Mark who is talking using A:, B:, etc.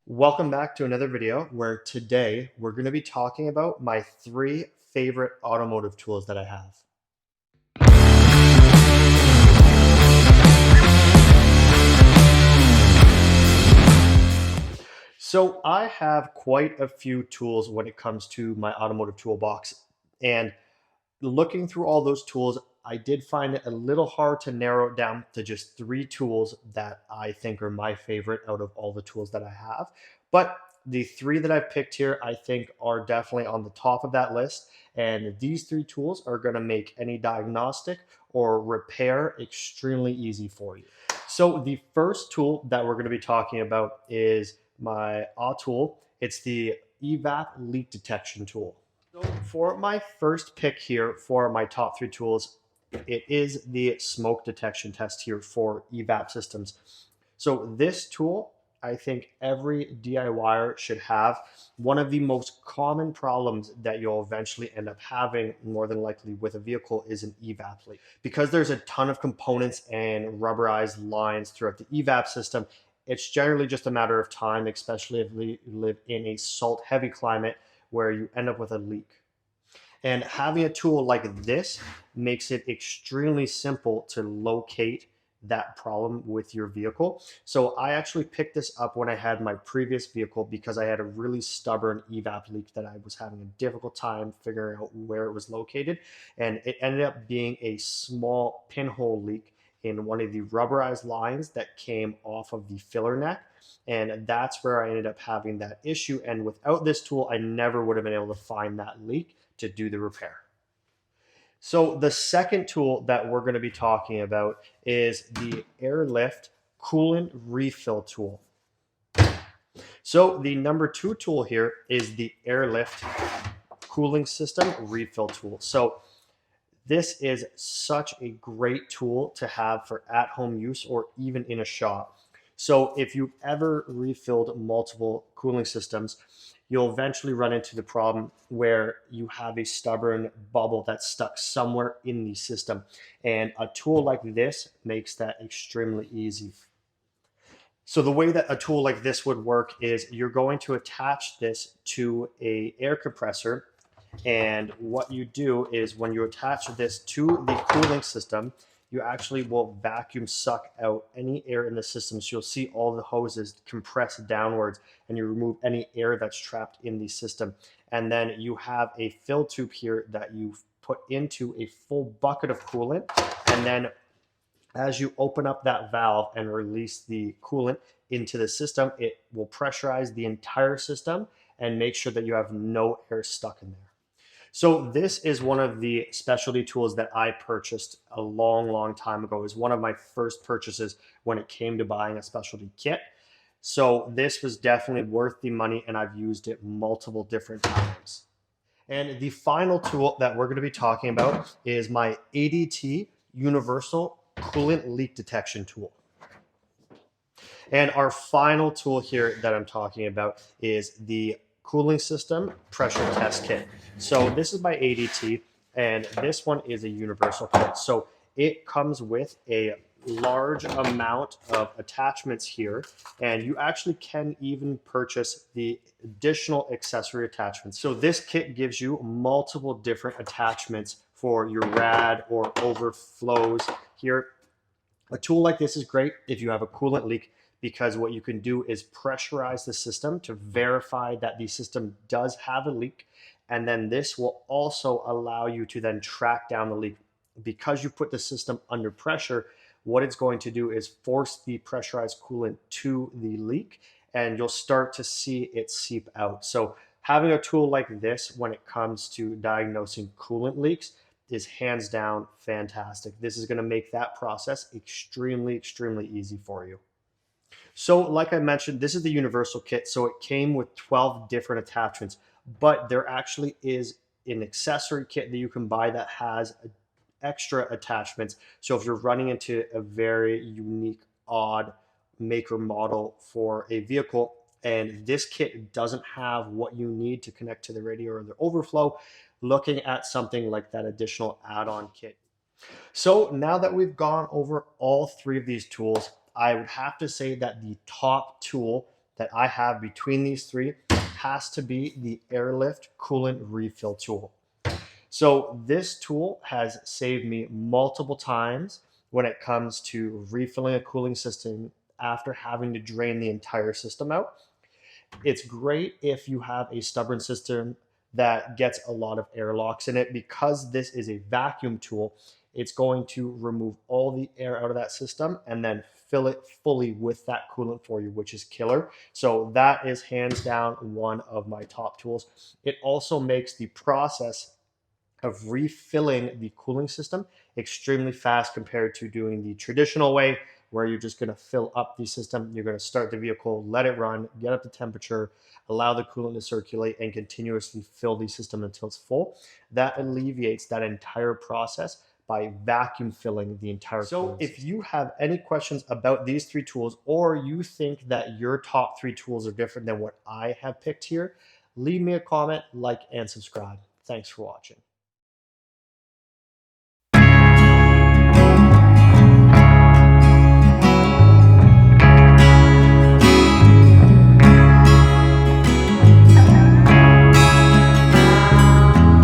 A: Welcome back to another video where today we're going to be talking about my three favorite automotive tools that I have. So I have quite a few tools when it comes to my automotive toolbox, and looking through all those tools, I did find it a little hard to narrow it down to just three tools that I think are my favorite out of all the tools that I have. But the three that I've picked here, I think are definitely on the top of that list. And these three tools are going to make any diagnostic or repair extremely easy for you. So the first tool that we're going to be talking about is my Autool. It's the EVAP leak detection tool. So for my first pick here for my top three tools, it is the smoke detection test here for EVAP systems. So this tool, I think every DIYer should have. One of the most common problems that you'll eventually end up having, more than likely with a vehicle, is an EVAP leak. Because there's a ton of components and rubberized lines throughout the EVAP system, it's generally just a matter of time, especially if you live in a salt-heavy climate where you end up with a leak. And having a tool like this makes it extremely simple to locate that problem with your vehicle. So I actually picked this up when I had my previous vehicle because I had a really stubborn EVAP leak that I was having a difficult time figuring out where it was located. And it ended up being a small pinhole leak in one of the rubberized lines that came off of the filler neck. And that's where I ended up having that issue. And without this tool, I never would have been able to find that leak to do the repair. So the second tool that we're going to be talking about is the Airlift coolant refill tool. So the number two tool here is the Airlift cooling system refill tool. So this is such a great tool to have for at-home use or even in a shop. So if you've ever refilled multiple cooling systems, you'll eventually run into the problem where you have a stubborn bubble that's stuck somewhere in the system. And a tool like this makes that extremely easy. So the way that a tool like this would work is you're going to attach this to an air compressor. And what you do is when you attach this to the cooling system, you actually will vacuum suck out any air in the system. So you'll see all the hoses compress downwards and you remove any air that's trapped in the system. And then you have a fill tube here that you put into a full bucket of coolant. And then as you open up that valve and release the coolant into the system, it will pressurize the entire system and make sure that you have no air stuck in there. So this is one of the specialty tools that I purchased a long time ago. It was one of my first purchases when it came to buying a specialty kit. So this was definitely worth the money and I've used it multiple different times. And the final tool that we're going to be talking about is my ADT Universal Coolant Leak Detection Tool. And our final tool here that I'm talking about is the cooling system pressure test kit. So this is by ADT, and this one is a universal kit. So it comes with a large amount of attachments here, and you actually can even purchase the additional accessory attachments. So this kit gives you multiple different attachments for your rad or overflows here. A tool like this is great if you have a coolant leak, because what you can do is pressurize the system to verify that the system does have a leak. And then this will also allow you to then track down the leak. Because you put the system under pressure, what it's going to do is force the pressurized coolant to the leak, and you'll start to see it seep out. So having a tool like this when it comes to diagnosing coolant leaks is hands down fantastic. This is going to make that process extremely easy for you. So like I mentioned, this is the universal kit. So it came with 12 different attachments, but there actually is an accessory kit that you can buy that has extra attachments. So if you're running into a very unique, odd maker model for a vehicle, and this kit doesn't have what you need to connect to the radio or the overflow, looking at something like that additional add-on kit. So now that we've gone over all three of these tools, I would have to say that the top tool that I have between these three has to be the Airlift coolant refill tool. So this tool has saved me multiple times when it comes to refilling a cooling system after having to drain the entire system out. It's great if you have a stubborn system that gets a lot of airlocks in it. Because this is a vacuum tool, it's going to remove all the air out of that system and then fill it fully with that coolant for you, which is killer. So that is hands down one of my top tools. It also makes the process of refilling the cooling system extremely fast compared to doing the traditional way, where you're just going to fill up the system. You're going to start the vehicle, let it run, get up to temperature, allow the coolant to circulate, and continuously fill the system until it's full. That alleviates that entire process by vacuum filling the entire cooling system. If you have any questions about these three tools, or you think that your top three tools are different than what I have picked here, leave me a comment, like, and subscribe. Thanks for watching.